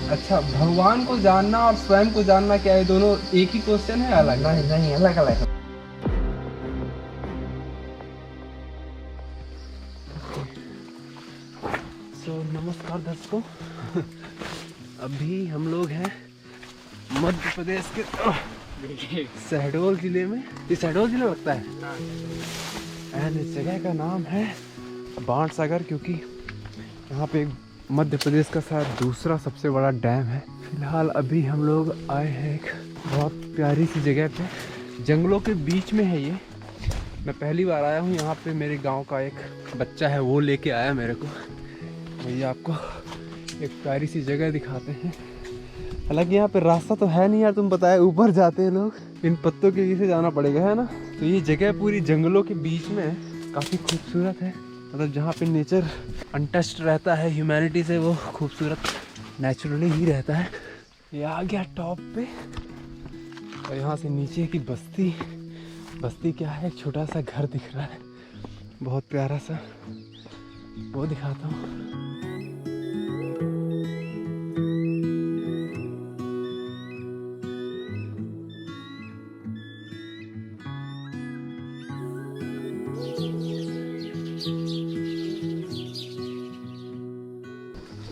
अच्छा, भगवान को जानना और स्वयं को जानना क्या है, दोनों एक ही क्वेश्चन है अलग? नहीं नहीं, अलग अलग है। नमस्कार दर्शकों। अभी हम लोग हैं मध्य प्रदेश के शहडोल जिले में। ये शहडोल जिला लगता है। एंड इस जगह का नाम है बाणसागर, क्योंकि यहाँ पे मध्य प्रदेश का शायद दूसरा सबसे बड़ा डैम है। फिलहाल अभी हम लोग आए हैं एक बहुत प्यारी सी जगह पे, जंगलों के बीच में है ये। मैं पहली बार आया हूँ यहाँ पे। मेरे गांव का एक बच्चा है, वो लेके आया मेरे को। भैया आपको एक प्यारी सी जगह दिखाते हैं। हालांकि यहाँ पे रास्ता तो है नहीं यार, तुम बताए ऊपर जाते हैं लोग, इन पत्तों के नीचे जाना पड़ेगा, है ना। तो ये जगह पूरी जंगलों के बीच में है, काफ़ी खूबसूरत है। मतलब जहाँ पे नेचर अनटच्ड रहता है ह्यूमैनिटी से, वो खूबसूरत नेचुरली ही रहता है। ये आ गया टॉप पे, और यहाँ से नीचे की बस्ती क्या है, एक छोटा सा घर दिख रहा है, बहुत प्यारा सा, वो दिखाता हूँ।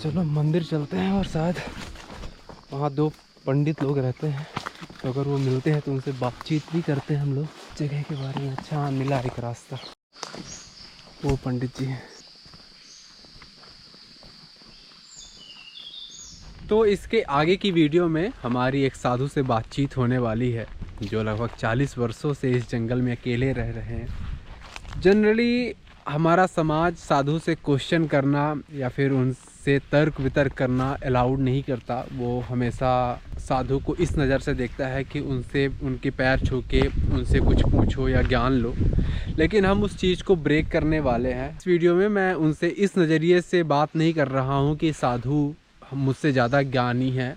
चलो मंदिर चलते हैं, और शायद वहाँ दो पंडित लोग रहते हैं, तो अगर वो मिलते हैं तो उनसे बातचीत भी करते हैं हम लोग जगह के बारे में। अच्छा मिला एक रास्ता, वो पंडित जी हैं। तो इसके आगे की वीडियो में हमारी एक साधु से बातचीत होने वाली है, जो लगभग 40 वर्षों से इस जंगल में अकेले रह रहे हैं। जनरली हमारा समाज साधु से क्वेश्चन करना या फिर उनसे तर्क वितर्क करना अलाउड नहीं करता। वो हमेशा साधु को इस नज़र से देखता है कि उनसे उनके पैर छू के उनसे कुछ पूछो या ज्ञान लो। लेकिन हम उस चीज़ को ब्रेक करने वाले हैं। इस वीडियो में मैं उनसे इस नज़रिए से बात नहीं कर रहा हूँ कि साधु मुझसे ज़्यादा ज्ञानी हैं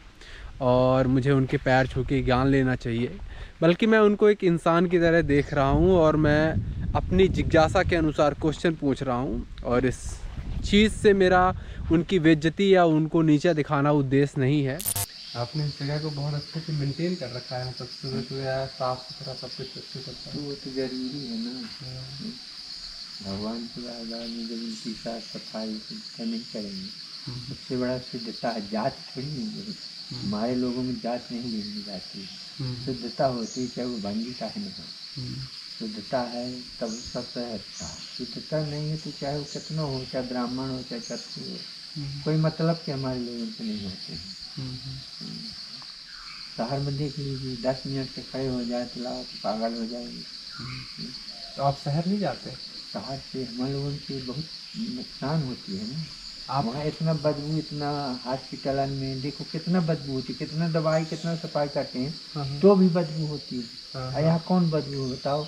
और मुझे उनके पैर छू के ज्ञान लेना चाहिए, बल्कि मैं उनको एक इंसान की तरह देख रहा हूँ, और मैं अपनी जिज्ञासा के अनुसार क्वेश्चन पूछ रहा हूँ। और इस चीज़ से मेरा उनकी बेइज्जती या उनको नीचा दिखाना उद्देश्य नहीं है। आपने इस जगह को बहुत अच्छे से मेंटेन कर रखा है, मतलब सुबह सुबह साफ सुथरा सब कुछ अच्छे से। वो तो जरूरी है ना, भगवान के बारे में जब उनकी साफ सफाई नहीं करेंगे, सबसे बड़ा शुद्धता है। जात थोड़ी नहीं है, हमारे लोगों में जात नहीं गिनी जाती है। शुद्धता होती है, चाहे वो भंगी का है नहीं, शुद्धता है तब सबसे अच्छा। शुद्धता नहीं है तो चाहे वो कितना हो, चाहे ब्राह्मण हो चाहे क्षत्रिय हो, कोई मतलब के हमारे लोगों से नहीं होते हैं। शहर में देख लीजिए, 10 मिनट से खड़े हो जाए तो लाओ तो पागल हो जाएंगे। तो आप शहर नहीं जाते? शहर से हम लोगों की बहुत नुकसान होती है ना। आप वहाँ इतना बदबू, इतना हॉस्पिटल में देखो कितना बदबू होती है, कितना दवाई कितना सफाई करते हैं तो भी बदबू होती है। यहाँ कौन बदबू बताओ?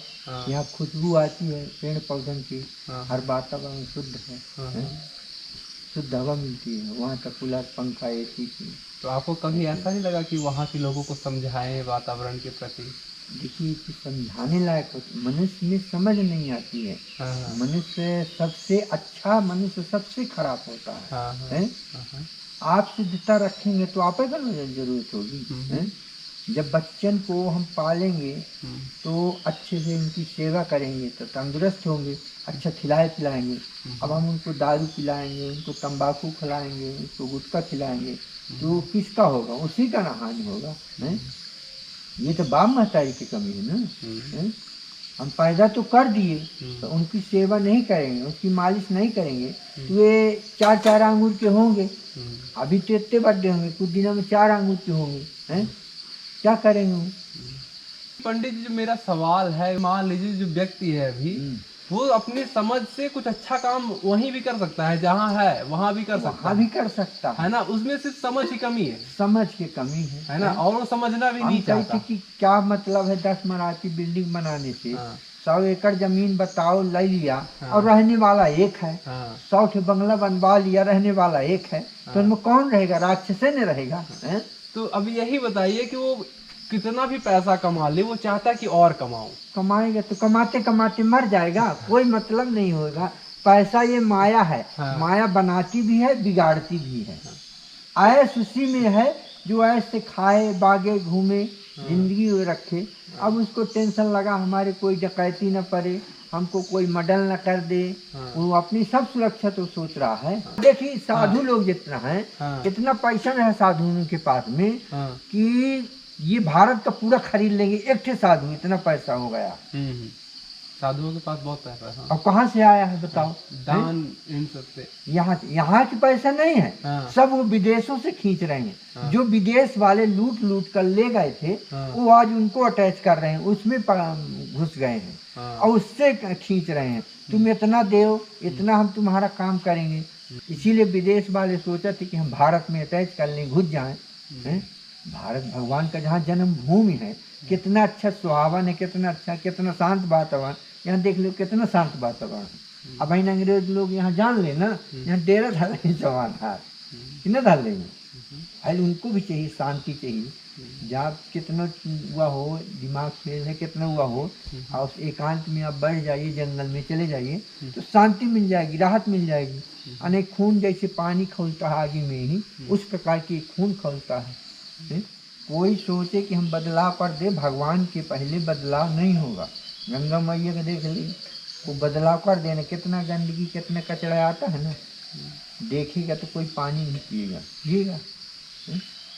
यहाँ खुशबू आती है पेड़ पौधों की, हर वातावरण शुद्ध है, शुद्ध हवा मिलती है। वहाँ का कूलर पंखा एसी की। तो आपको कभी ऐसा नहीं लगा कि वहाँ के लोगों को समझाएं वातावरण के प्रति? देखिए समझाने लायक हो, मनुष्य में समझ नहीं आती है। मनुष्य सबसे अच्छा, मनुष्य सबसे खराब होता है। आप शुद्धता रखेंगे तो आप का जरूरत होगी है? जब बच्चन को हम पालेंगे तो अच्छे से उनकी सेवा करेंगे तो तंदुरुस्त होंगे, अच्छा खिलाए पिलाएंगे। अब हम उनको दारू पिलाएंगे, उनको तंबाकू खिलाएंगे, उनको गुटखा खिलाएंगे, तो किसका होगा? उसी का ना हानि होगा है? ये तो बाप महतारी की कमी है ना। हम पैदा तो कर दिए, तो उनकी सेवा नहीं करेंगे, उसकी मालिश नहीं करेंगे, तो वे 4-4 अंगूर के होंगे। अभी तो इतने बड़े होंगे, कुछ दिनों में 4 अंगूर के होंगे हैं। क्या करेंगे वो? पंडित जी, जो मेरा सवाल है, मान लीजिए जो व्यक्ति है अभी, वो अपनी समझ से कुछ अच्छा काम वहीं भी कर सकता है, जहाँ है वहाँ भी कर सकता भी कर सकता है ना। उसमें सिर्फ समझ की कमी है, समझ की कमी है ना। और वो समझना भी नहीं चाहता कि क्या मतलब है 10 मराठी बिल्डिंग बनाने से। 100 एकड़ जमीन बताओ ले लिया, और रहने वाला एक है। 100 के बंगला बनवा लिया, रहने वाला एक है, तो उनमें कौन रहेगा? राक्षस ने रहेगा है? तो अब यही बताइए कि वो कितना भी पैसा कमा ले, वो चाहता कि और कमाऊं। कमाएगा तो कमाते कमाते मर जाएगा, कोई मतलब नहीं होगा। पैसा ये माया है, माया बनाती भी है बिगाड़ती भी है। ऐश उसी में है जो ऐश से खाए बागे घूमे जिंदगी रखे। अब उसको टेंशन लगा हमारे कोई डकैती न पड़े, हमको कोई मर्डर न कर दे, वो अपनी सब सुरक्षा तो सोच रहा है। देखिए साधु लोग जितना है, इतना पैसा है साधुओं के पास में कि ये भारत का पूरा खरीद लेंगे। एक ठे साधु इतना पैसा हो गया। साधुओं के पास बहुत पैसा है। अब कहाँ से आया है बताओ? दान इन सब से। यहाँ के पैसा नहीं है, सब वो विदेशों से खींच रहे हैं। जो विदेश वाले लूट लूट कर ले गए थे वो आज उनको अटैच कर रहे हैं, उसमें घुस गए हैं और उससे खींच रहे हैं। तुम इतना दो, इतना हम तुम्हारा काम करेंगे। इसीलिए विदेश वाले सोचा थे कि हम भारत में अटैच कर लें, घुस जाएं। भारत भगवान का जहाँ जन्म भूमि है, कितना अच्छा सुहावन है, कितना अच्छा, कितना शांत वातावरण। यहाँ देख लो कितना शांत वातावरण है। अब इन अंग्रेज लोग यहाँ जान ले ना, यहाँ डेरा डाल लेंगे जवान हाथ कितना डाल लेंगे। अरे उनको भी चाहिए शांति चाहिए। जहाँ कितना हुआ हो, दिमाग फेल है कितना हुआ हो, और एकांत में आप बैठ जाइए, जंगल में चले जाइए तो शांति मिल जाएगी, राहत मिल जाएगी। अनेक खून जैसे पानी खौलता है आगे में ही, उस प्रकार की खून खौलता है। कोई सोचे कि हम बदलाव कर दे, भगवान के पहले बदलाव नहीं होगा। गंगा मैया का देख ली, वो बदलाव कर देना। कितना गंदगी कितना कचरा आता है ना, देखेगा तो कोई पानी नहीं पिएगा।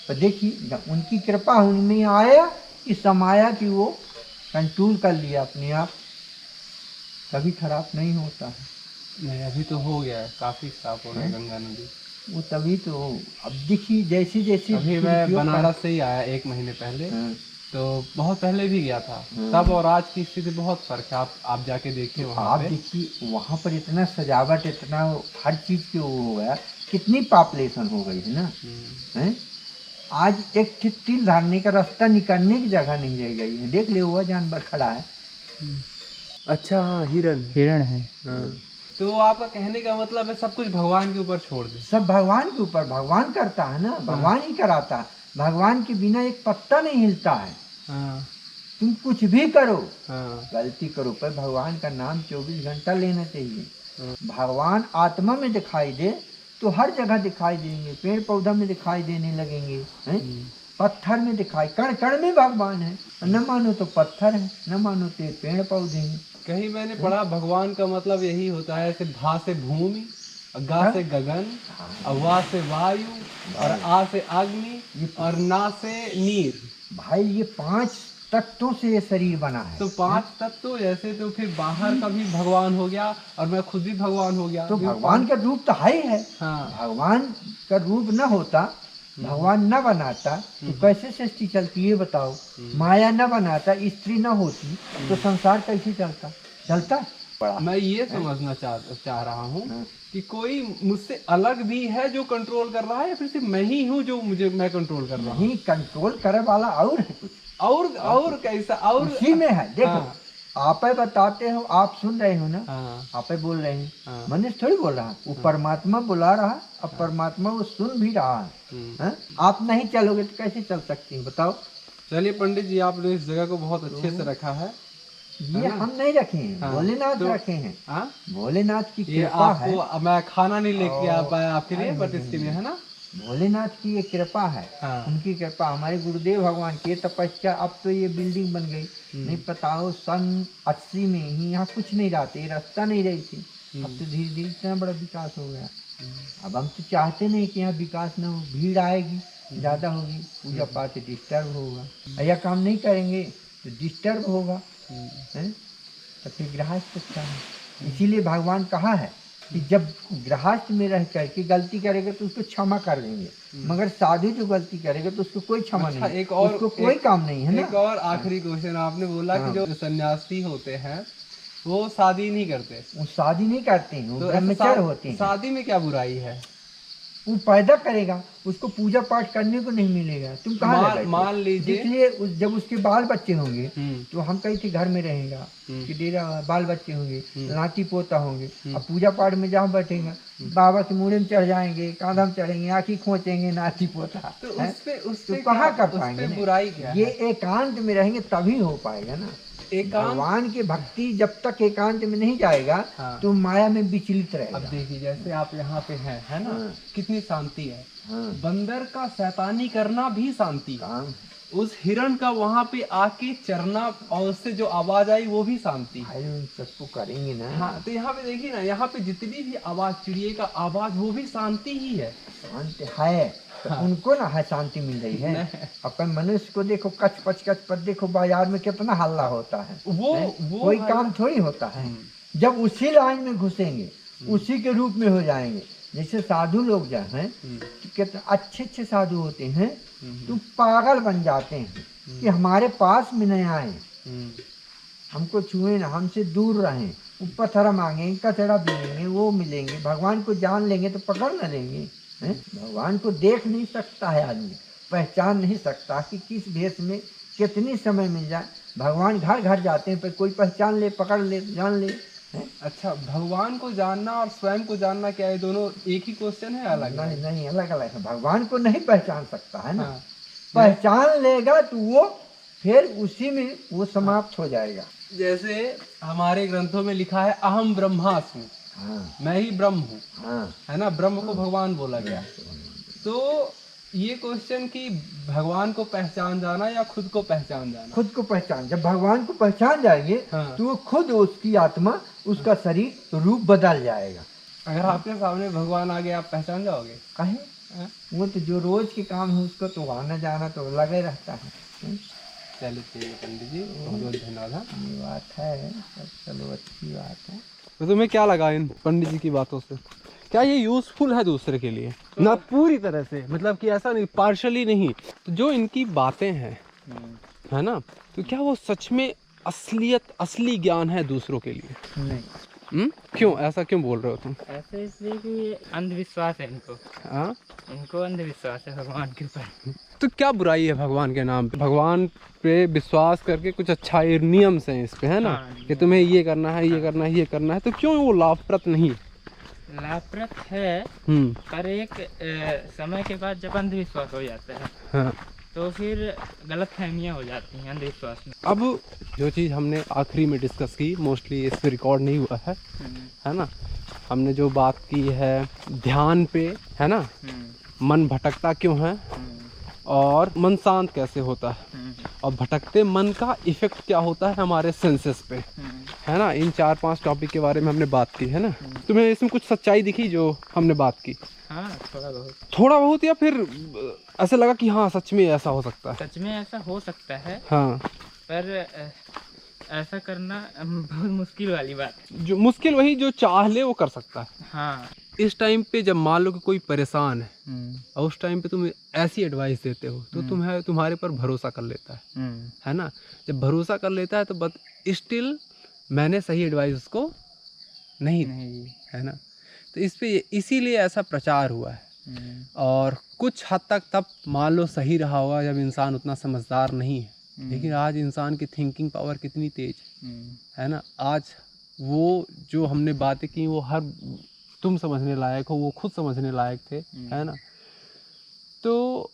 पर देखिए उनकी कृपा उनमें आया कि समाया कि वो कंट्रोल कर लिया अपने आप, कभी खराब नहीं होता है। नहीं अभी तो हो गया है, काफी साफ हो रहा है गंगा नदी। वो तभी तो अब देखिए जैसे जैसे अभी मैं बनारस से ही आया 1 महीने पहले, तो बहुत पहले भी गया था तब और आज की स्थिति बहुत फर्क है। आप जाके देखिए वहाँ आप देखिए वहाँ पर इतना सजावट, इतना हर चीज के वो हो गया, कितनी पॉपुलेशन हो गई है ना। हैं आज एक तिल धारने का रास्ता निकलने की जगह नहीं रह गई है। देख ले हुआ जानवर खड़ा है। अच्छा हाँ, हिरण है। तो आपका कहने का मतलब है सब कुछ भगवान के ऊपर छोड़ दे। सब भगवान के ऊपर, भगवान करता है ना, भगवान ही कराता है। भगवान के बिना एक पत्ता नहीं हिलता है। तुम कुछ भी करो, गलती करो, पर भगवान का नाम 24 घंटा लेना चाहिए। भगवान आत्मा में दिखाई दे तो हर जगह दिखाई देंगे, पेड़ पौधा में दिखाई देने लगेंगे, पत्थर में दिखाई, कण कण में भगवान है। न मानो तो पत्थर है, न मानो तो पेड़ पौधे हैं। कहीं मैंने पढ़ा भगवान का मतलब यही होता है, जैसे भा से भूमि, गा से गगन, वा से वायु और आ से अग्नि और ना से नीर। भाई ये 5 तत्वों से ये शरीर बना है। तो 5 तत्व जैसे, तो फिर बाहर का भी भगवान हो गया और मैं खुद भी भगवान हो गया। तो भगवान का रूप तो है ही है। भगवान का रूप न होता, भगवान न बनाता तो कैसे सृष्टि चलती ये बताओ। माया न बनाता, स्त्री न होती तो संसार कैसे चलता। मैं ये समझना चाह रहा हूँ कि कोई मुझसे अलग भी है जो कंट्रोल कर रहा है, या फिर सिर्फ मैं ही हूँ जो मैं कंट्रोल कर रहा हूँ। नहीं, कंट्रोल करे वाला और है कुछ, और कैसा, और उसी में है। देखो आप बताते हो, आप सुन रहे हो ना, आप बोल रहे हैं, मनुष्य थोड़ी बोल रहा, वो परमात्मा बुला रहा, अब परमात्मा वो सुन भी रहा है। आप नहीं चलोगे तो कैसे चल सकती हैं बताओ। चलिए पंडित जी, आपने इस जगह को बहुत अच्छे से रखा है। ये हम नहीं रखे हैं, भोलेनाथ रखे हैं। भोलेनाथ की कृपा है। मैं खाना नहीं लेके आ पाया आपके लिए, बट इसके लिए है ना, भोलेनाथ की ये कृपा है। उनकी कृपा, हमारे गुरुदेव भगवान की तपस्या। अब तो ये बिल्डिंग बन गई, नहीं पताओ सन 80 में ही यहाँ कुछ नहीं रहते, रास्ता नहीं रही थी। अब तो धीरे धीरे इतना बड़ा विकास हो गया। अब हम तो चाहते नहीं कि यहाँ विकास न हो, भीड़ आएगी, ज्यादा होगी, पूजा पाठ डिस्टर्ब होगा। यह काम नहीं करेंगे तो डिस्टर्ब होगा, तो फिर गृहस्थ अच्छा है। इसीलिए भगवान कहा है कि जब गृहस्थ में रह करके गलती करेगा तो उसको क्षमा कर देंगे, मगर साधु जो गलती करेगा तो उसको कोई क्षमा नहीं, उसको कोई काम नहीं है ना। एक और आखिरी क्वेश्चन, आपने बोला कि जो सन्यासी होते हैं वो शादी नहीं करते, वो शादी नहीं करते हैं, वो ब्रह्मचर्य होते हैं। शादी में क्या बुराई है? वो पैदा करेगा, उसको पूजा पाठ करने को नहीं मिलेगा। तुम कहाँ मान लीजिए, इसलिए जब उसके बाल बच्चे होंगे तो हम कहीं थे घर में रहेगा कि डेरा बाल बच्चे होंगे, नाती पोता होंगे, अब पूजा पाठ में जहाँ बैठेगा, बाबा के मुड़े में चढ़ जाएंगे, कांधा में चढ़ेंगे, आँखी खोचेंगे, नाती पोता, तो उसपे कहाँ कर पाएंगे? बुराई क्या? ये एकांत में रहेंगे तभी हो पाएगा ना। एकांत, भगवान की भक्ति जब तक एकांत में नहीं जाएगा हाँ। तो माया में विचलित रहेगा। अब देखिए जैसे आप यहाँ पे हैं, है ना, हाँ। कितनी शांति है। हाँ। बंदर का शैतानी करना भी शांति है। काम उस हिरण का वहाँ पे आके चरना और उससे जो आवाज आई वो भी शांति है। भाई उन सबको करेंगे ना। हाँ, तो यहाँ पे देखिए ना, यहाँ पे जितनी भी आवाज, चिड़िए का आवाज, वो भी शांति ही है। शांति है तो हाँ। उनको ना है शांति मिल रही है। अपन मनुष्य को देखो, कच पच देखो बाजार में कितना हल्ला होता है। वो कोई काम थोड़ी होता है। जब उसी लाइन में घुसेंगे, उसी के रूप में हो जाएंगे। जैसे साधु लोग जो हैं, कितने अच्छे अच्छे साधु होते हैं, तो पागल बन जाते हैं कि हमारे पास में नहीं आए, हमको छुए ना, हमसे दूर रहें। वो पत्थर मांगेंगे, कचरा मिलेंगे, वो मिलेंगे। भगवान को जान लेंगे तो पकड़ न लेंगे। भगवान को देख नहीं सकता है आदमी, पहचान नहीं सकता कि किस भेष में कितनी समय मिल जाए। भगवान घर घर जाते हैं, पर कोई पहचान ले, पकड़ ले, जान ले। अच्छा, भगवान को जानना और स्वयं को जानना क्या है, दोनों एक ही क्वेश्चन है? अलग नहीं नहीं, अलग अलग है। भगवान को नहीं पहचान सकता है ना। हाँ। पहचान लेगा तो वो फिर उसी में वो समाप्त हो जाएगा। जैसे हमारे ग्रंथों में लिखा है अहम ब्रह्मास्मि, हाँ। मैं ही ब्रह्म हूँ, हाँ। है ना, ब्रह्म को भगवान बोला गया। तो ये क्वेश्चन कि भगवान को पहचान जाना या खुद को पहचान जाना? खुद को पहचान, जब भगवान को पहचान जाएंगे हाँ। तो वो खुद, उसकी आत्मा, उसका शरीर रूप बदल जाएगा। अगर आपके सामने भगवान आ गए, आप पहचान जाओगे? कहे वो तो जो रोज के काम है उसको तो आना जाना तो लगे रहता है। चलिए ठीक है पंडित जी, बहुत बहुत धन्यवाद। ये बात है, चलो अच्छी बात है। तो तुम्हें क्या लगा इन पंडित जी की बातों से? क्या ये यूजफुल है दूसरे के लिए? ना पूरी तरह से, मतलब कि ऐसा नहीं, पार्शली नहीं। तो जो इनकी बातें हैं, है ना, तो क्या वो सच में असलियत, असली ज्ञान है दूसरों के लिए? नहीं। क्यों ऐसा क्यों बोल रहे हो तुम? ऐसे इसलिए कि ये अंधविश्वास है इनको। हाँ, इनको अंधविश्वास है भगवान के ऊपर। तो क्या बुराई है भगवान के नाम पे? भगवान पे विश्वास करके कुछ अच्छा नियम्स हैं इस पे, है ना, हाँ, कि तुम्हें ये करना है, ये करना है, ये करना है, तो क्यों वो लाभप्रद नहीं? लाभप्रद है, पर एक समय के बाद जब अंधविश्वास हो जाता है, हाँ। तो फिर गलत फहमियाँ हो जाती हैं अंधविश्वास में। अब जो चीज़ हमने आखिरी में डिस्कस की, मोस्टली इस पे रिकॉर्ड नहीं हुआ है ना, हमने जो बात की है ध्यान पे, है ना, मन भटकता क्यों है और मन शांत कैसे होता है, और भटकते मन का इफेक्ट क्या होता है हमारे सेंसेस पे, है ना, इन 4-5 टॉपिक के बारे में हमने बात की, है ना। तुम्हें इसमें कुछ सच्चाई दिखी जो हमने बात की? हाँ, थोड़ा बहुत, या फिर ऐसा लगा कि हाँ सच में ऐसा हो सकता है? सच में ऐसा हो सकता है, हाँ, पर ऐसा करना बहुत मुश्किल वाली बात। जो मुश्किल वही जो चाह ले वो कर सकता है। हाँ। इस टाइम पे जब मान लो कि कोई परेशान है और उस टाइम पे तुम ऐसी एडवाइस देते हो तो तुम्हारे पर भरोसा कर लेता है ना। जब भरोसा कर लेता है तो बट स्टिल मैंने सही एडवाइस उसको नहीं दी, है ना। तो इस पे इसीलिए ऐसा प्रचार हुआ है। और कुछ हद तक तब मान लो सही रहा होगा जब इंसान उतना समझदार नहीं है, लेकिन आज इंसान की थिंकिंग पावर कितनी तेज है ना। आज वो जो हमने बातें की वो हर तुम समझने लायक हो, वो खुद समझने लायक थे, है ना। तो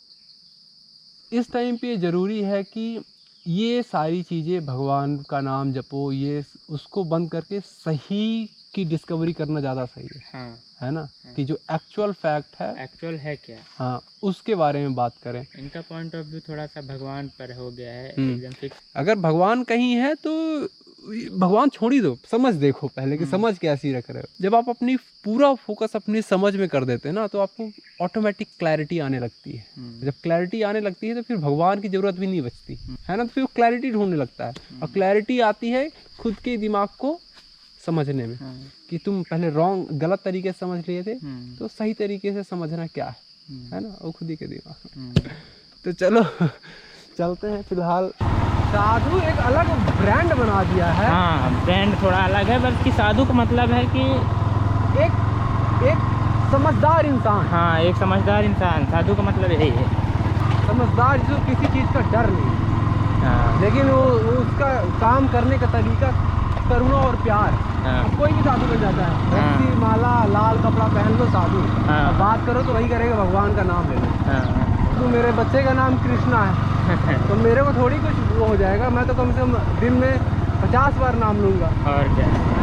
इस टाइम पे ज़रूरी है कि ये सारी चीज़ें, भगवान का नाम जपो, ये उसको बंद करके सही की डिस्कवरी करना ज़्यादा सही है। हाँ। है ना। कि जो एक्चुअल फैक्ट है, एक्चुअल है क्या, हाँ, उसके बारे में बात करें। इनका पॉइंट ऑफ व्यू थोड़ा सा भगवान पर हो गया है एकदम फिक्स। अगर भगवान कहीं है तो भगवान छोड़ ही दो, समझ देखो पहले कि समझ कैसी रख रहे हो। जब आप अपनी पूरा फोकस अपनी समझ में कर देते हैं ना तो आपको ऑटोमेटिक क्लैरिटी आने लगती है। जब क्लैरिटी आने लगती है तो फिर भगवान की जरूरत भी नहीं बचती, है ना। तो फिर वो क्लैरिटी ढूंढने लगता है, और क्लैरिटी आती है खुद के दिमाग को समझने में कि तुम पहले गलत तरीके से समझ लिए थे तो सही तरीके से समझना क्या है ना, वो खुद ही के दिमाग में। तो चलो चलते हैं। फिलहाल साधु एक अलग ब्रांड बना दिया है। हाँ, ब्रांड थोड़ा अलग है, बल्कि साधु का मतलब है कि एक समझदार इंसान। हाँ, एक समझदार इंसान, साधु का मतलब यही है। समझदार जो किसी चीज़ का डर नहीं, हाँ। लेकिन वो उसका काम करने का तरीका करुणा और प्यार। हाँ। कोई भी साधु बन जाता है, रस्सी माला लाल कपड़ा पहन लो साधु। हाँ। बात करो तो वही करेगा, भगवान का नाम ले लो। हाँ। तो मेरे बच्चे का नाम कृष्णा है तो मेरे को थोड़ी कुछ वो हो जाएगा। मैं तो कम से कम दिन में 50 बार नाम लूंगा। और क्या।